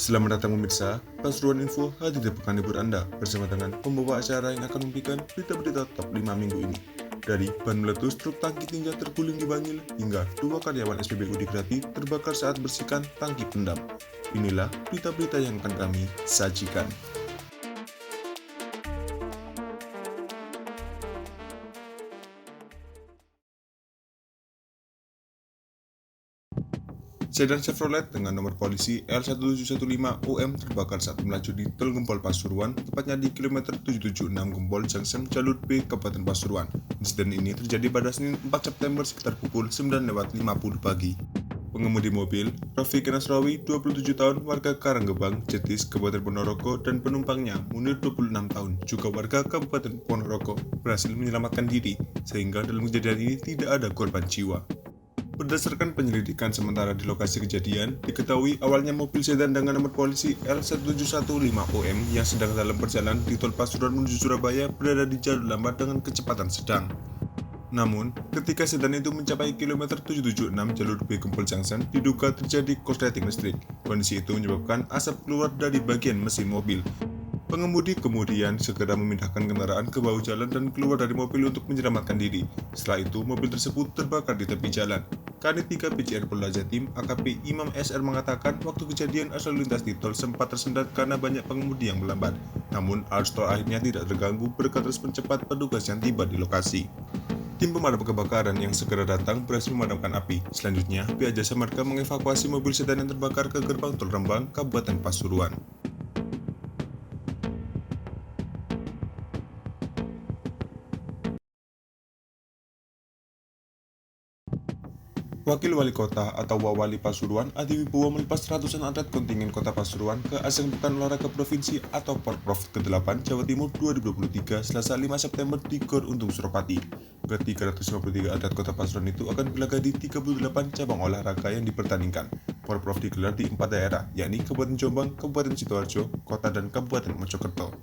Selamat datang pemirsa, Pasuruan Info hadir di pekan libur Anda bersama dengan pembawa acara yang akan memberikan berita-berita top 5 minggu ini. Dari ban meletus truk tangki tinja terguling di Banyil hingga dua karyawan SPBU di Grati terbakar saat bersihkan tangki pendam. Inilah berita-berita yang akan kami sajikan. Sedan Chevrolet dengan nomor polisi L1715OM terbakar saat melaju di Tol Gempol Pasuruan, tepatnya di kilometer 776 Gempol Junction Jalur B, Kabupaten Pasuruan. Insiden ini terjadi pada Senin 4 September sekitar pukul 9.50 pagi. Pengemudi mobil, Rafiq Nasrawi, 27 tahun, warga Karanggebang, Jetis, Kabupaten Ponorogo, dan penumpangnya, Munir, 26 tahun, juga warga Kabupaten Ponorogo, berhasil menyelamatkan diri, sehingga dalam kejadian ini tidak ada korban jiwa. Berdasarkan penyelidikan sementara di lokasi kejadian, diketahui awalnya mobil sedan dengan nomor polisi L1715OM yang sedang dalam perjalanan di Tol Pasuruan menuju Surabaya berada di jalur lambat dengan kecepatan sedang. Namun, ketika sedan itu mencapai kilometer 776 jalur B Gempol Junction, diduga terjadi korsleting listrik. Kondisi itu menyebabkan asap keluar dari bagian mesin mobil. Pengemudi kemudian segera memindahkan kendaraan ke bahu jalan dan keluar dari mobil untuk menyelamatkan diri. Setelah itu, mobil tersebut terbakar di tepi jalan. Kanit 3 PJR Polda Jatim, AKP Imam SR mengatakan waktu kejadian arus lalu lintas di tol sempat tersendat karena banyak pengemudi yang melambat. Namun, arus tol akhirnya tidak terganggu berkat terus pencepat petugas yang tiba di lokasi. Tim pemadam kebakaran yang segera datang berhasil memadamkan api. Selanjutnya, pihak jasa marga mengevakuasi mobil sedan yang terbakar ke gerbang tol Rembang, Kabupaten Pasuruan. Wakil Wali Kota atau Wawali Pasuruan, Adi Wibowo melepas ratusan atlet kontingen Kota Pasuruan ke ajang Pekan Olahraga Provinsi atau Porprov ke-8 Jawa Timur 2023 Selasa 5 September di Gor Untung Suropati. Ke-353 atlet Kota Pasuruan itu akan berlaga di 38 cabang olahraga yang dipertandingkan. Porprov digelar di 4 daerah, yakni Kabupaten Jombang, Kabupaten Sidoarjo, Kota dan Kabupaten Mojokerto.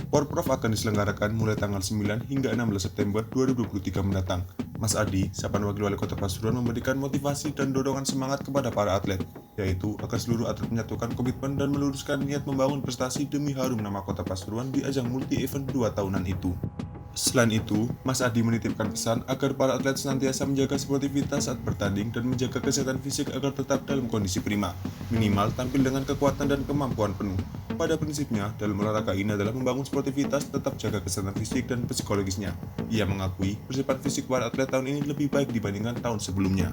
Porprov akan diselenggarakan mulai tanggal 9 hingga 16 September 2023 mendatang. Mas Adi, Sapan Wakil Wali Kota Pasuruan, memberikan motivasi dan dorongan semangat kepada para atlet, yaitu agar seluruh atlet menyatukan komitmen dan meluruskan niat membangun prestasi demi harum nama Kota Pasuruan di ajang multi-event 2 tahunan itu. Selain itu, Mas Adi menitipkan pesan agar para atlet senantiasa menjaga sportivitas saat bertanding dan menjaga kesehatan fisik agar tetap dalam kondisi prima, minimal tampil dengan kekuatan dan kemampuan penuh. Pada prinsipnya, dalam olahraga ini adalah membangun sportivitas, tetap jaga kesehatan fisik dan psikologisnya. Ia mengakui persiapan fisik para atlet tahun ini lebih baik dibandingkan tahun sebelumnya.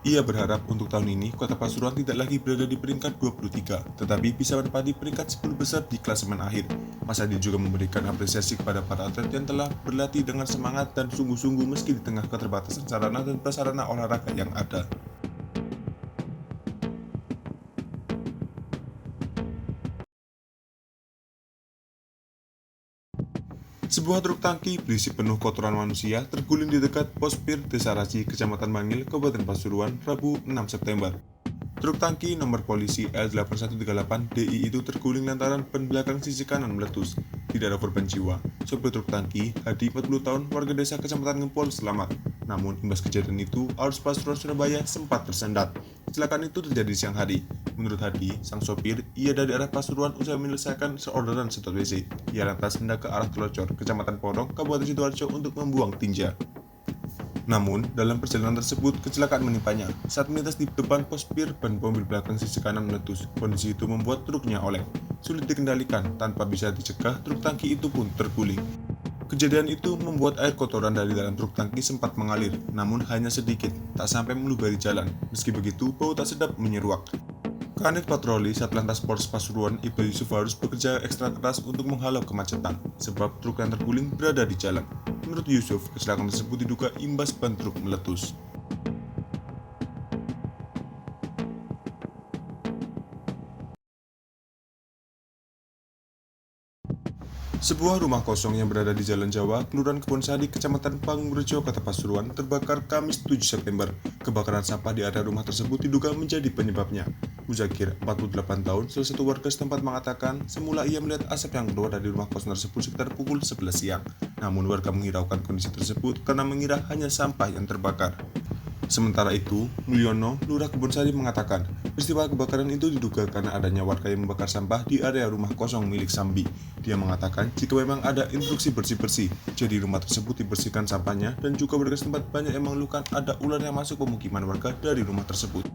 Ia berharap untuk tahun ini Kota Pasuruan tidak lagi berada di peringkat 23, tetapi bisa menempati peringkat 10 besar di klasemen akhir. Mas Adi juga memberikan apresiasi kepada para atlet yang telah berlatih dengan semangat dan sungguh-sungguh meski di tengah keterbatasan sarana dan prasarana olahraga yang ada. Sebuah truk tangki berisi penuh kotoran manusia terguling di dekat pos Pir Desa Raji, Kecamatan Banyil, Kabupaten Pasuruan, Rabu 6 September. Truk tangki nomor polisi L8138DI itu terguling lantaran ban belakang sisi kanan meletus. Tidak ada korban jiwa. Sopir truk tangki, Hadi 40 tahun, warga desa Kecamatan Gempol, selamat. Namun, imbas kejadian itu, arus Pasuruan Surabaya sempat tersendat. Kecelakaan itu terjadi siang hari. Menurut Hadi, sang sopir, ia dari arah Pasuruan usai menyelesaikan seorderan sedot WC. Ia lantas hendak ke arah Telocor, Kecamatan Porong, Kabupaten Sidoarjo untuk membuang tinja. Namun, dalam perjalanan tersebut, kecelakaan menimpanya. Saat melintas di depan pos Pir, ban mobil belakang sisi kanan meletus. Kondisi itu membuat truknya oleng. Sulit dikendalikan, tanpa bisa dicegah, truk tangki itu pun terguling. Kejadian itu membuat air kotoran dari dalam truk tangki sempat mengalir, namun hanya sedikit, tak sampai melubari jalan. Meski begitu, bau tak sedap menyeruak. Kanit Patroli Satlantas Polres Pasuruan, Ibnu Yusuf harus bekerja ekstra keras untuk menghalau kemacetan, sebab truk yang terguling berada di jalan. Menurut Yusuf, kecelakaan tersebut diduga imbas ban truk meletus. Sebuah rumah kosong yang berada di Jalan Jawa, Kelurahan Kebonsari, Kecamatan Pangurjo, Kota Pasuruan, terbakar Kamis 7 September. Kebakaran sampah di area rumah tersebut diduga menjadi penyebabnya. Muzakir, 48 tahun, salah satu warga setempat mengatakan, semula ia melihat asap yang keluar dari rumah kosong tersebut sekitar pukul 11 siang. Namun warga menghiraukan kondisi tersebut karena mengira hanya sampah yang terbakar. Sementara itu, Mulyono, Lurah Kebonsari mengatakan, peristiwa kebakaran itu diduga karena adanya warga yang membakar sampah di area rumah kosong milik Sambi. Dia mengatakan jika memang ada instruksi bersih-bersih, jadi rumah tersebut dibersihkan sampahnya dan juga warga setempat banyak yang mengeluhkan ada ular yang masuk pemukiman warga dari rumah tersebut.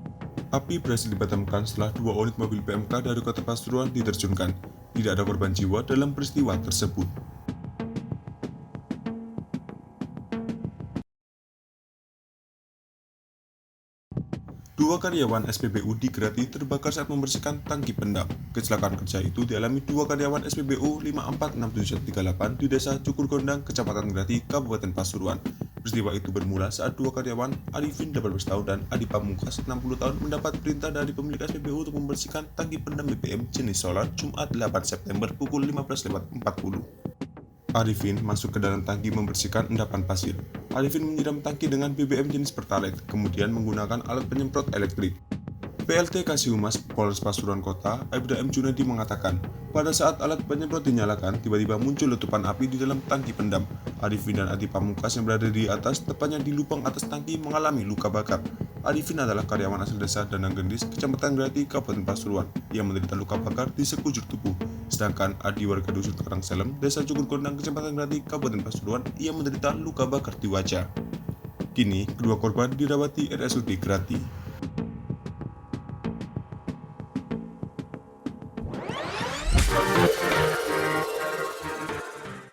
Api berhasil dipadamkan setelah 2 unit mobil PMK dari Kota Pasuruan diterjunkan. Tidak ada korban jiwa dalam peristiwa tersebut. Dua karyawan SPBU di Grati terbakar saat membersihkan tangki pendam. Kecelakaan kerja itu dialami dua karyawan SPBU 5467138 di Desa Cukur Gondang, Kecamatan Grati, Kabupaten Pasuruan. Peristiwa itu bermula saat dua karyawan, Arifin 18 tahun dan Adi Pamungkas 60 tahun mendapat perintah dari pemilik SPBU untuk membersihkan tangki pendam BBM jenis solar Jumat 8 September pukul 15.40. Arifin masuk ke dalam tangki membersihkan endapan pasir. Arifin menyiram tangki dengan BBM jenis Pertalite, kemudian menggunakan alat penyemprot elektrik. PLT Kasih Polres Pasuruan Kota, Aibda M. Junedi mengatakan, pada saat alat penyemprot dinyalakan, tiba-tiba muncul letupan api di dalam tangki pendam. Arifin dan Adi Pamungkas yang berada di atas, tepatnya di lubang atas tangki, mengalami luka bakar. Arifin adalah karyawan asal desa Danang Gendis, Kecamatan Grati, Kabupaten Pasuruan, yang menderita luka bakar di sekujur tubuh. Sedangkan Adi warga dusun Karangselem, Desa Cukur Gondang, Kecamatan Grati, Kabupaten Pasuruan, ia menderita luka bakar di wajah. Kini, kedua korban dirawat di RSUD Grati.